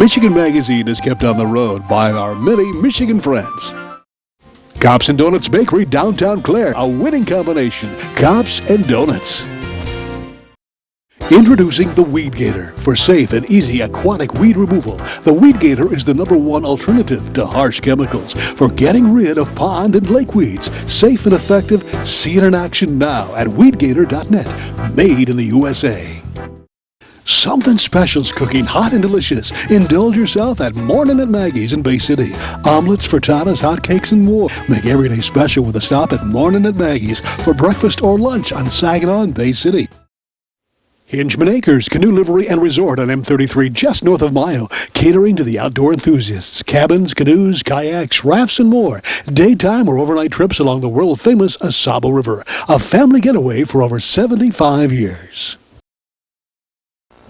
Michigan Magazine is kept on the road by our many Michigan friends. Cops and Donuts Bakery, downtown Clare, a winning combination. Cops and Donuts. Introducing the Weed Gator. For safe and easy aquatic weed removal, the Weed Gator is the #1 alternative to harsh chemicals for getting rid of pond and lake weeds. Safe and effective. See it in action now at weedgator.net. Made in the USA. Something special's cooking, hot and delicious. Indulge yourself at Morning at Maggie's in Bay City. Omelets, frittatas, hotcakes, and more. Make every day special with a stop at Morning at Maggie's for breakfast or lunch on Saginaw in Bay City. Hingeman Acres Canoe Livery and Resort on M33 just north of Mayo, catering to the outdoor enthusiasts. Cabins, canoes, kayaks, rafts, and more. Daytime or overnight trips along the world-famous Asabo River. A family getaway for over 75 years.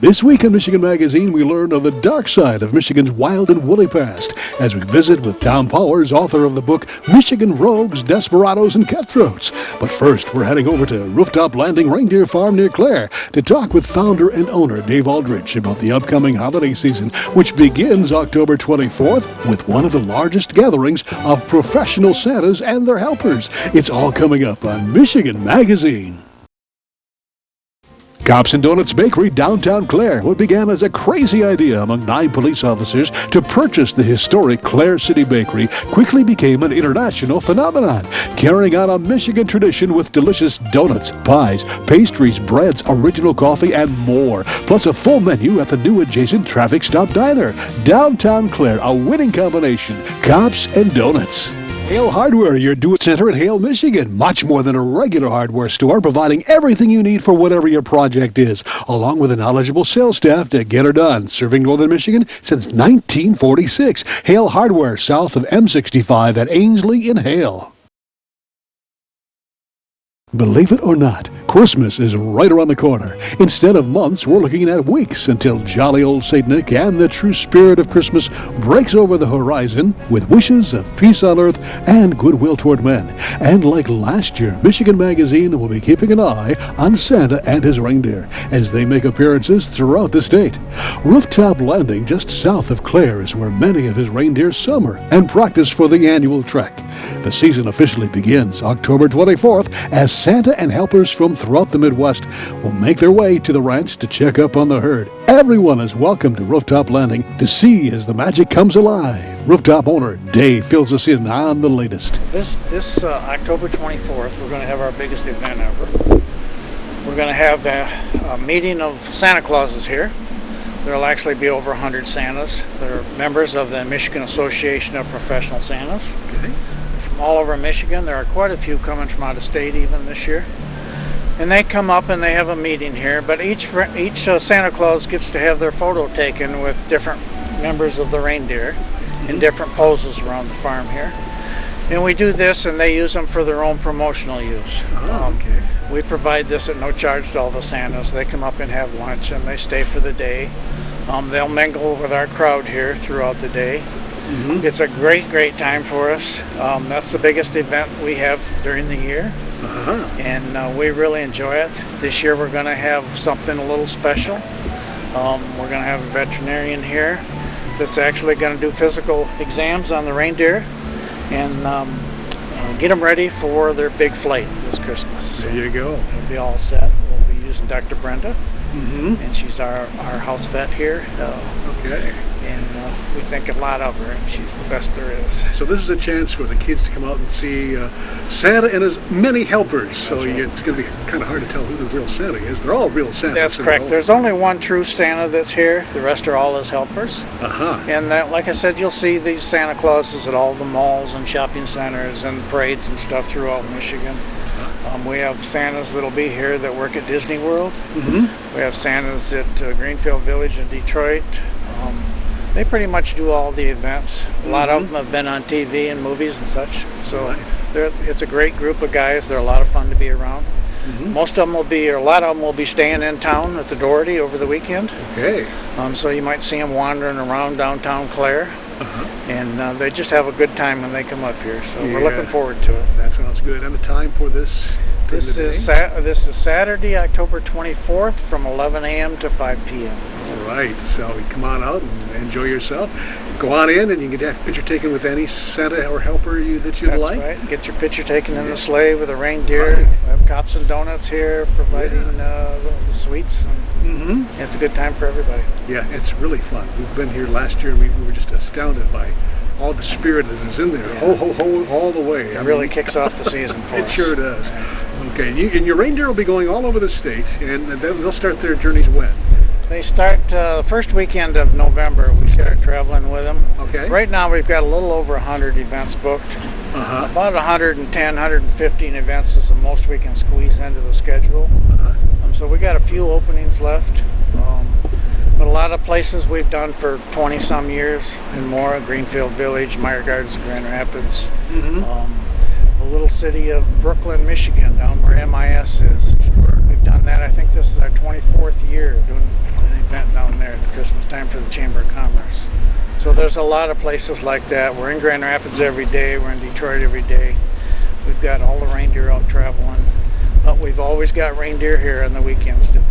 This week on Michigan Magazine, we learn of the dark side of Michigan's wild and woolly past as we visit with Tom Powers, author of the book Michigan Rogues, Desparados and Cut Throats. But first, we're heading over to Rooftop Landing Reindeer Farm near Clare to talk with founder and owner Dave Aldrich about the upcoming holiday season, which begins October 24th with one of the largest gatherings of professional Santas and their helpers. It's all coming up on Michigan Magazine. Cops and Donuts Bakery, downtown Clare. What began as a crazy idea among 9 police officers to purchase the historic Clare City Bakery quickly became an international phenomenon, carrying on a Michigan tradition with delicious donuts, pies, pastries, breads, original coffee, and more. Plus a full menu at the new adjacent traffic stop diner. Downtown Clare, a winning combination. Cops and Donuts. Hale Hardware, your do-it-center in Hale, Michigan. Much more than a regular hardware store, providing everything you need for whatever your project is, along with a knowledgeable sales staff to get her done. Serving Northern Michigan since 1946. Hale Hardware, south of M65 at Ainsley in Hale. Believe it or not, Christmas is right around the corner. Instead of months, we're looking at weeks until jolly old St. Nick and the true spirit of Christmas breaks over the horizon with wishes of peace on earth and goodwill toward men. And like last year, Michigan Magazine will be keeping an eye on Santa and his reindeer as they make appearances throughout the state. Rooftop Landing just south of Clare is where many of his reindeer summer and practice for the annual trek. The season officially begins October 24th as Santa and helpers from throughout the Midwest will make their way to the ranch to check up on the herd. Everyone is welcome to Rooftop Landing to see as the magic comes alive. Rooftop owner Dave fills us in on the latest. This October 24th, we're going to have our biggest event ever. We're going to have a meeting of Santa Clauses here. There will actually be over 100 Santas. They're members of the Michigan Association of Professional Santas. Okay. From all over Michigan. There are quite a few coming from out of state even this year. And they come up and they have a meeting here, but each Santa Claus gets to have their photo taken with different members of the reindeer in different poses around the farm here. And we do this and they use them for their own promotional use. Okay. We provide this at no charge to all the Santas. They come up and have lunch and they stay for the day. They'll mingle with our crowd here throughout the day. It's a great time for us. That's the biggest event we have during the year. And we really enjoy it. This year we're going to have something a little special. We're going to have a veterinarian here that's actually going to do physical exams on the reindeer and get them ready for their big flight this Christmas. There you go. It'll be all set. We'll be using Dr. Brenda, and she's our house vet here. Okay. And we think a lot of her, and she's the best there is. So this is a chance for the kids to come out and see Santa and his many helpers. So it's going to be kind of hard to tell who the real Santa is. They're all real Santas. That's correct. There's only one true Santa that's here. The rest are all his helpers. And like I said, you'll see these Santa Clauses at all the malls and shopping centers and parades and stuff throughout Michigan. We have Santas that'll be here that work at Disney World. We have Santas at Greenfield Village in Detroit. They pretty much do all the events. A lot of them have been on TV and movies and such. So it's a great group of guys. They're a lot of fun to be around. Most of them will be, or a lot of them will be staying in town at the Doherty over the weekend. Okay. So you might see them wandering around downtown Clare. And they just have a good time when they come up here. So we're looking forward to it. That sounds good. And the time for this? This is Saturday, October 24th from 11 a.m. to 5 p.m. All right. So you come on out and enjoy yourself. Go on in, and you can have a picture taken with any Santa or helper that you'd like. That's right. Get your picture taken in the sleigh with a reindeer. Right. We have cops and donuts here providing the sweets. And it's a good time for everybody. Yeah, it's really fun. We've been here last year. We were just astounded by all the spirit that is in there. Yeah. Ho, ho, ho, all the way. It really kicks off the season for us. It sure does. Okay, and your reindeer will be going all over the state, and they'll start their journeys when? They start the first weekend of November. We start traveling with them. Okay. Right now we've got a little over 100 events booked. About 110, 115 events is the most we can squeeze into the schedule. So we got a few openings left. But a lot of places we've done for 20 some years and more. Greenfield Village, Meyer Gardens, Grand Rapids. The little city of Brooklyn, Michigan, down where m.a.p.s. is. We've done that. I think this is our 24th year doing an event down there at the Christmas time for the Chamber of Commerce. So there's a lot of places like that. We're in Grand Rapids every day. We're in Detroit every day. We've got all the reindeer out traveling. But we've always got reindeer here on the weekends to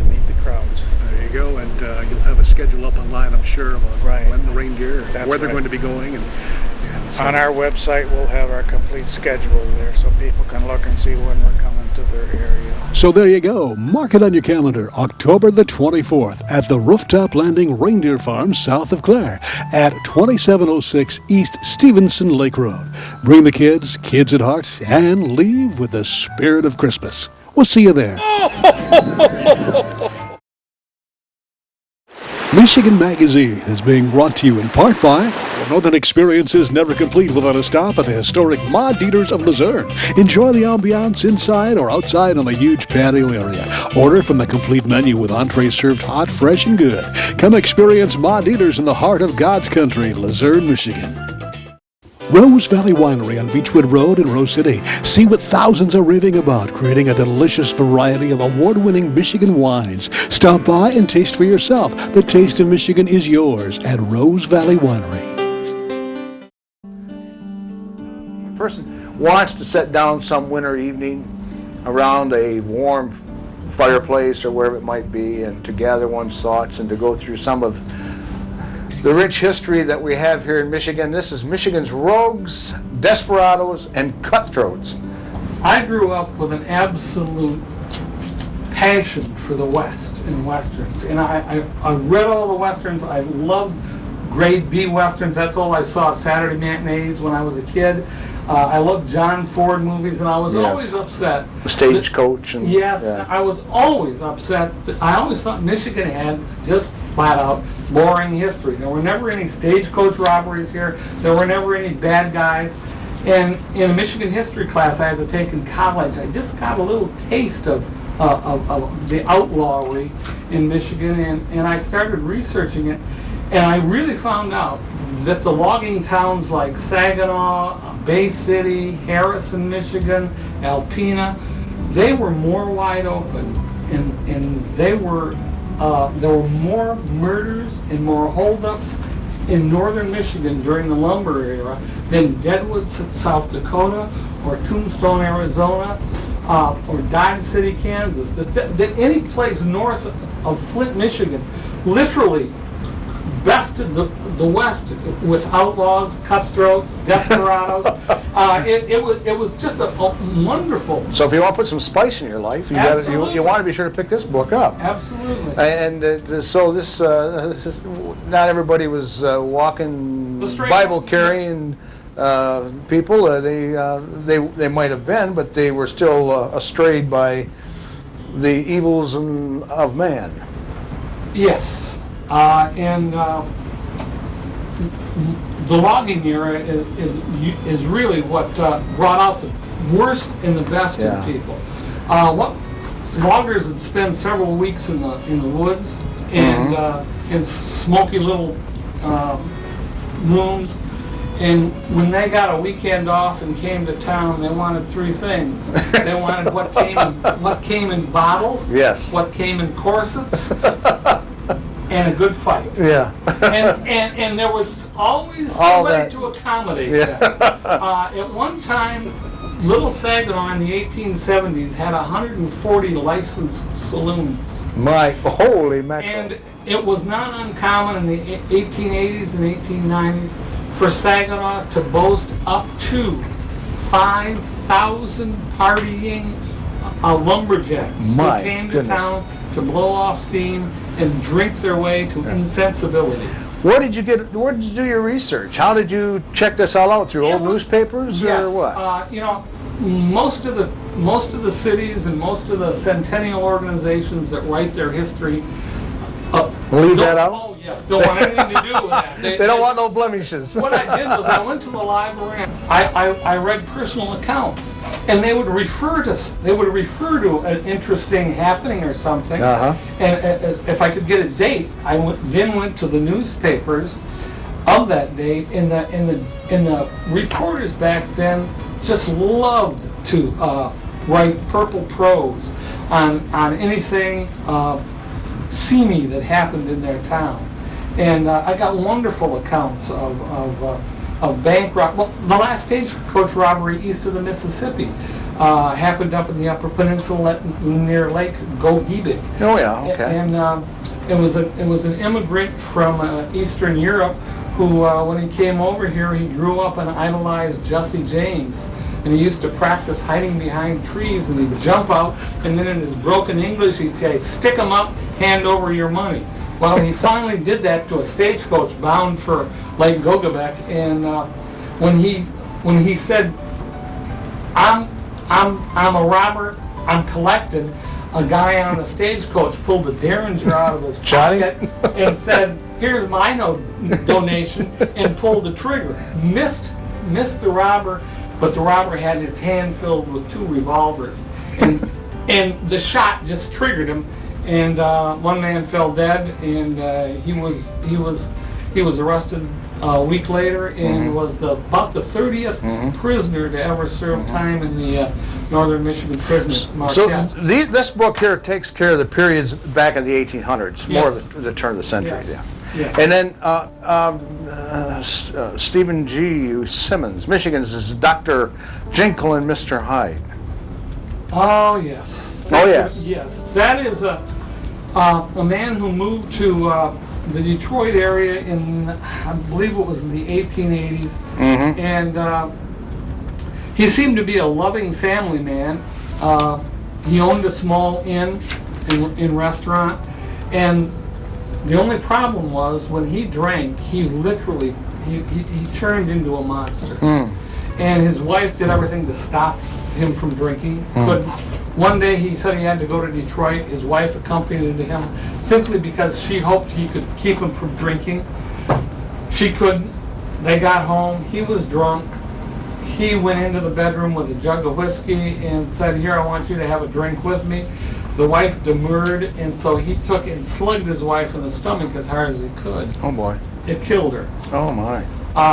meet the crowds. There you go, and you'll have a schedule up online, I'm sure, about when the reindeer, where they're going to be going. And so on our website, we'll have our complete schedule there so people can look and see when we're coming to their area. So there you go. Mark it on your calendar, October the 24th at the Rooftop Landing Reindeer Farm south of Clare at 2706 East Stevenson Lake Road. Bring the kids at heart, and leave with the spirit of Christmas. We'll see you there. Michigan Magazine is being brought to you in part by Northern Experience is never complete without a stop at the historic m.a.p.s. of Luzerne. Enjoy the ambiance inside or outside on the huge patio area. Order from the complete menu with entrees served hot, fresh, and good. Come experience m.a.p.s. in the heart of God's country, Luzerne, Michigan. Rose Valley Winery on Beechwood Road in Rose City. See what thousands are raving about, creating a delicious variety of award-winning Michigan wines. Stop by and taste for yourself. The taste of Michigan is yours at Rose Valley Winery. A person wants to sit down some winter evening around a warm fireplace or wherever it might be, and to gather one's thoughts and to go through some of the rich history that we have here in Michigan. This is Michigan's Rogues, Desperados, and Cutthroats. I grew up with an absolute passion for the West and Westerns. And I read all the Westerns. I loved grade B Westerns. That's all I saw at Saturday matinees when I was a kid. I loved John Ford movies, and I was always upset. Stagecoach. And, I was always upset. I always thought Michigan had just flat out boring history. There were never any stagecoach robberies here. There were never any bad guys. And in a Michigan history class I had to take in college, I just got a little taste of the outlawry in Michigan, and I started researching it, and I really found out that the logging towns like Saginaw, Bay City, Harrison, Michigan, Alpena, they were more wide open, and there were more murders and more holdups in northern Michigan during the lumber era than Deadwood, South Dakota, or Tombstone, Arizona, or Dodge City, Kansas. That any place north of Flint, Michigan, literally bested the West with outlaws, cutthroats, desperados. It was just a wonderful. So if you want to put some spice in your life, you want to be sure to pick this book up. Absolutely. And so this, not everybody was walking Bible carrying people. They might have been, but they were still astrayed by the evils of man. Yes. And the logging era is really what brought out the worst and the best in people. Loggers would spend several weeks in the woods and in smoky little rooms. And when they got a weekend off and came to town, they wanted three things. They wanted what came in bottles, what came in corsets, and a good fight. Yeah. and there was always somebody to accommodate that. At one time, Little Saginaw in the 1870s had 140 licensed saloons. My holy mackerel. it was not uncommon in the 1880s and 1890s for Saginaw to boast up to 5,000 partying lumberjacks My who came goodness. to town to blow off steam and drink their way to insensibility. Where did you do your research? How did you check this all out? Through old newspapers Yes, or what? you know, most of the cities and most of the centennial organizations that write their history Leave that out? Oh yes, don't want anything to do with that. They don't want no blemishes. What I did was I went to the library. I read personal accounts, and they would refer to an interesting happening or something. Uh-huh. And if I could get a date, then went to the newspapers of that date. And the reporters back then just loved to write purple prose on anything seamy that happened in their town. And I got wonderful accounts of bank rob. Well, the last stagecoach robbery east of the Mississippi happened up in the Upper Peninsula near Lake Gogebic. Oh yeah, okay. And it was an immigrant from Eastern Europe who, when he came over here, he grew up and idolized Jesse James. And he used to practice hiding behind trees, and he'd jump out, and then in his broken English, he'd say, "Stick 'em up, hand over your money." Well, he finally did that to a stagecoach bound for Lake Gogebic, and when he said, "I'm a robber, I'm collected," a guy on the stagecoach pulled a derringer out of his pocket and said, "Here's my donation," and pulled the trigger. Missed the robber. But the robber had his hand filled with 2 revolvers, and the shot just triggered him, and one man fell dead, and he was arrested a week later, and was about the 30th prisoner to ever serve time in the Northern Michigan prison. So this book here takes care of the periods back in the 1800s, more of the turn of the century. Yes. Yeah. Yes. And then Stephen G. Simmons, Michigan's is Dr. Jinkle and Mr. Hyde. Oh yes. Oh yes. Yes, that is a man who moved to the Detroit area in, I believe it was in the 1880s, and he seemed to be a loving family man. He owned a small inn and restaurant, and the only problem was when he drank, he literally he turned into a monster. And his wife did everything to stop him from drinking. But one day he said he had to go to Detroit. His wife accompanied him simply because she hoped he could keep him from drinking. She couldn't. They got home. He was drunk. He went into the bedroom with a jug of whiskey and said, "Here, I want you to have a drink with me." The wife demurred, and so he took and slugged his wife in the stomach as hard as he could. Oh boy. It killed her. Oh my.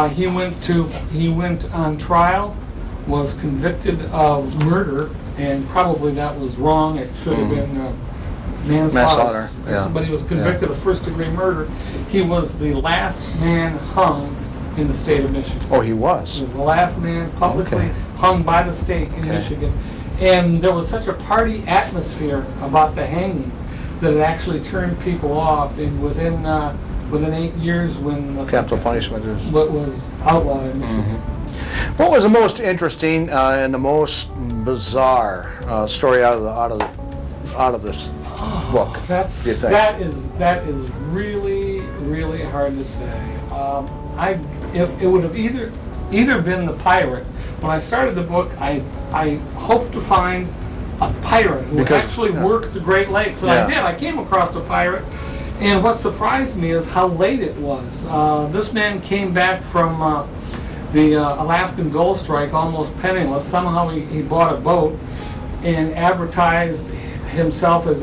He went on trial, was convicted of murder, and probably that was wrong. It should have been manslaughter. Yeah. But he was convicted of first-degree murder. He was the last man hung in the state of Michigan. Oh, he was. He was the last man publicly hung by the state in Michigan. And there was such a party atmosphere about the hanging that it actually turned people off. And within 8 years, when Capital punishment is. what was outlawed in Michigan. What was the most interesting and the most bizarre story out of this book? Do you think? That is really hard to say. It would have either been the pirate. When I started the book, I hoped to find a pirate who actually worked the Great Lakes, and I did. I came across a pirate, and what surprised me is how late it was. This man came back from the Alaskan gold strike almost penniless. Somehow he bought a boat and advertised himself as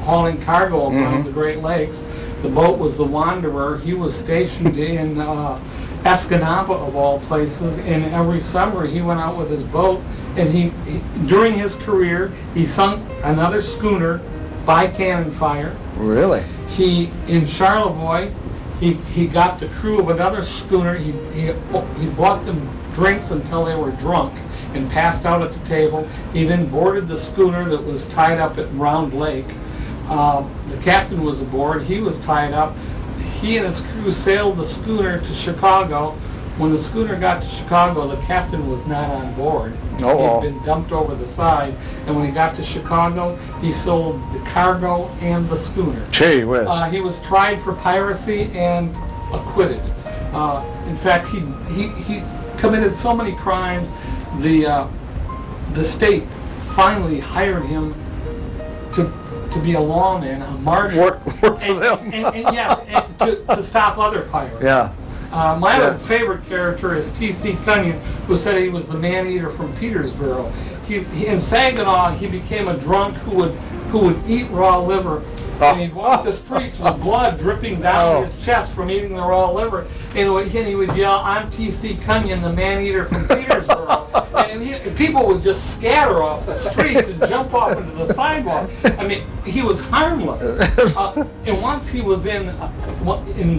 hauling cargo around the Great Lakes. The boat was the Wanderer. He was stationed in Escanaba, of all places, and every summer he went out with his boat, and he during his career he sunk another schooner by cannon fire. Really? He in Charlevoix he got the crew of another schooner. He bought them drinks until they were drunk and passed out at the table. He then boarded the schooner that was tied up at Round Lake. The captain was aboard. He was tied up. He and his crew sailed the schooner to Chicago. When the schooner got to Chicago, the captain was not on board. Uh-oh. He'd been dumped over the side, and when he got to Chicago, he sold the cargo and the schooner. Gee whiz. He was tried for piracy and acquitted. In fact, he committed so many crimes, the state finally hired him to be a lawman, a marshal. Work for them. And yes, and to stop other pirates. Yeah. My other favorite character is T.C. Cunyon, who said he was the man-eater from Petersboro. In Saginaw, he became a drunk who would eat raw liver, and he'd walk the streets with blood dripping down his chest from eating the raw liver, and he would yell, "I'm T.C. Cunyon, the man-eater from Petersboro." And people would just scatter off the streets and jump off into the sidewalk. I mean, he was harmless. And once he was in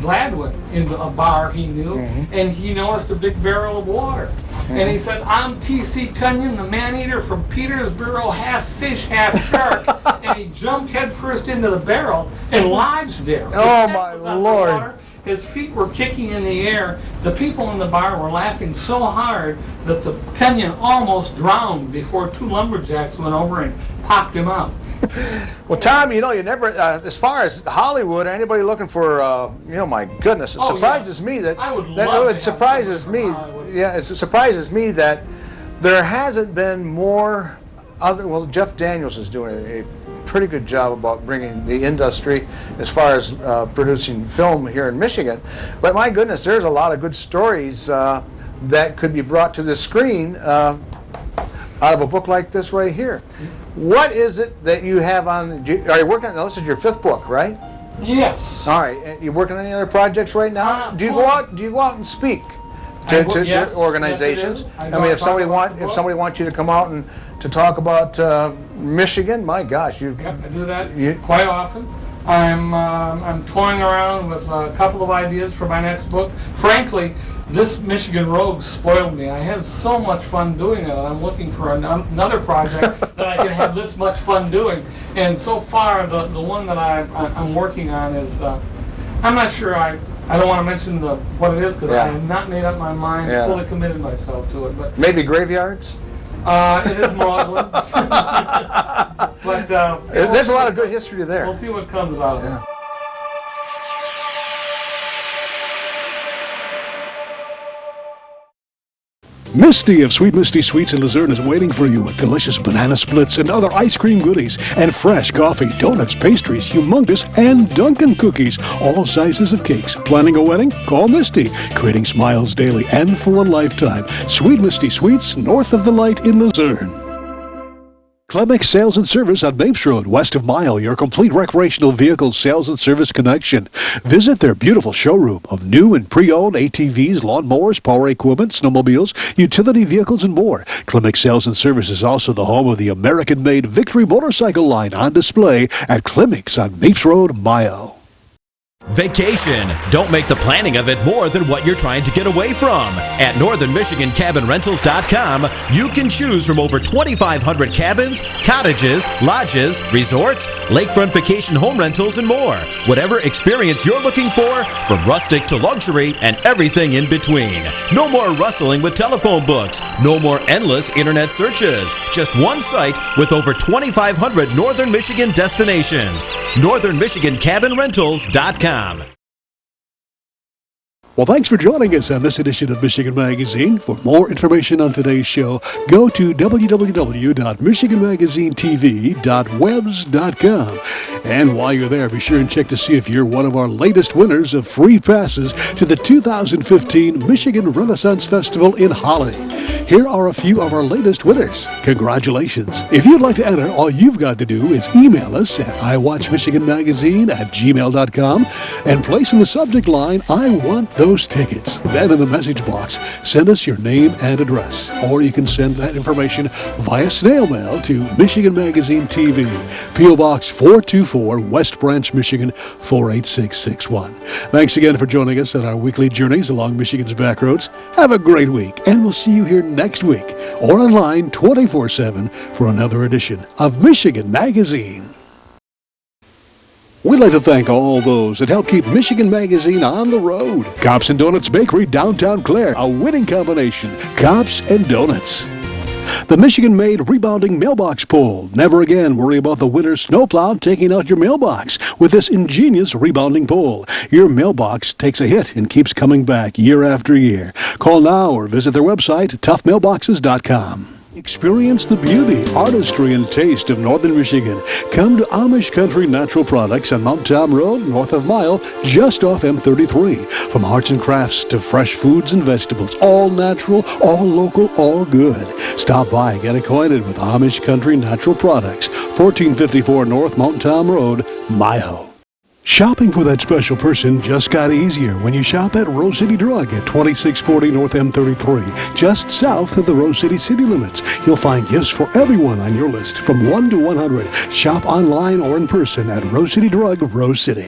Gladwin, in a bar he knew, and he noticed a big barrel of water. And he said, "I'm T.C. Cunyon, the man-eater from Petersboro, half fish, half shark." And he jumped headfirst into the barrel and lodged there. Oh, my Lord. Water. His feet were kicking in the air. The people in the bar were laughing so hard that the Kenyan almost drowned before two lumberjacks went over and popped him out. Well, Tom, you never, as far as Hollywood, anybody looking for, my goodness, it surprises me that, I would love it surprises me, it surprises me that there hasn't been more Jeff Daniels is doing a pretty good job about bringing the industry as far as producing film here in Michigan. But my goodness, there's a lot of good stories that could be brought to the screen out of a book like this right here. What is it that you have on? Are you working? Now, this is your 5th book, right? Yes. All right. You working on any other projects right now? Do you go out and speak to organizations? Yes, I mean, if somebody wants you to come out and to talk about Michigan, my gosh, Yep, I do that quite often. I'm toying around with a couple of ideas for my next book. Frankly, this Michigan Rogue spoiled me. I had so much fun doing it. I'm looking for another project that I can have this much fun doing. And so far, the one that I'm working on is, I'm not sure, I don't want to mention what it is because I have not made up my mind, fully committed myself to it. But maybe graveyards? It is maudlin. But there's a lot of good history there. We'll see what comes out of it. Misty of Sweet Misty Sweets in Luzerne is waiting for you with delicious banana splits and other ice cream goodies and fresh coffee, donuts, pastries, humongous, and Dunkin' cookies. All sizes of cakes. Planning a wedding? Call Misty. Creating smiles daily and for a lifetime. Sweet Misty Sweets, north of the light in Luzerne. Clemic Sales and Service on m.a.p.s Road, west of Mile, your complete recreational vehicle sales and service connection. Visit their beautiful showroom of new and pre-owned ATVs, lawnmowers, power equipment, snowmobiles, utility vehicles, and more. Clemic Sales and Service is also the home of the American-made Victory motorcycle line on display at Clemic's on m.a.p.s Road, Mile. Vacation. Don't make the planning of it more than what you're trying to get away from. At northernmichigancabinrentals.com, you can choose from over 2,500 cabins, cottages, lodges, resorts, lakefront vacation home rentals, and more. Whatever experience you're looking for, from rustic to luxury and everything in between. No more rustling with telephone books. No more endless internet searches. Just one site with over 2,500 Northern Michigan destinations. northernmichigancabinrentals.com. Well, thanks for joining us on this edition of Michigan Magazine. For more information on today's show, go to www.michiganmagazinetv.webs.com. And while you're there, be sure and check to see if you're one of our latest winners of free passes to the 2015 Michigan Renaissance Festival in Holly. Here are a few of our latest winners. Congratulations. If you'd like to enter, all you've got to do is email us at iwatchmichiganmagazine@gmail.com and place in the subject line, "I want those tickets." Then in the message box, send us your name and address. Or you can send that information via snail mail to Michigan Magazine TV, P.O. Box 424, West Branch, Michigan 48661. Thanks again for joining us on our weekly journeys along Michigan's back roads. Have a great week, and we'll see you here next week or online 24/7 for another edition of Michigan Magazine. We'd like to thank all those that help keep Michigan Magazine on the road. Cops and Donuts Bakery, downtown Clare, a winning combination. Cops and Donuts. The Michigan-made rebounding mailbox pole. Never again worry about the winter snowplow taking out your mailbox with this ingenious rebounding pole. Your mailbox takes a hit and keeps coming back year after year. Call now or visit their website, toughmailboxes.com. Experience the beauty, artistry, and taste of northern Michigan. Come to Amish Country Natural Products on Mount Tom Road, north of Mile, just off M33. From arts and crafts to fresh foods and vegetables, all natural, all local, all good. Stop by and get acquainted with Amish Country Natural Products, 1454 North Mount Tom Road, Mile. Shopping for that special person just got easier when you shop at Rose City Drug at 2640 North M33, just south of the Rose City city limits. You'll find gifts for everyone on your list from 1 to 100. Shop online or in person at Rose City Drug, Rose City.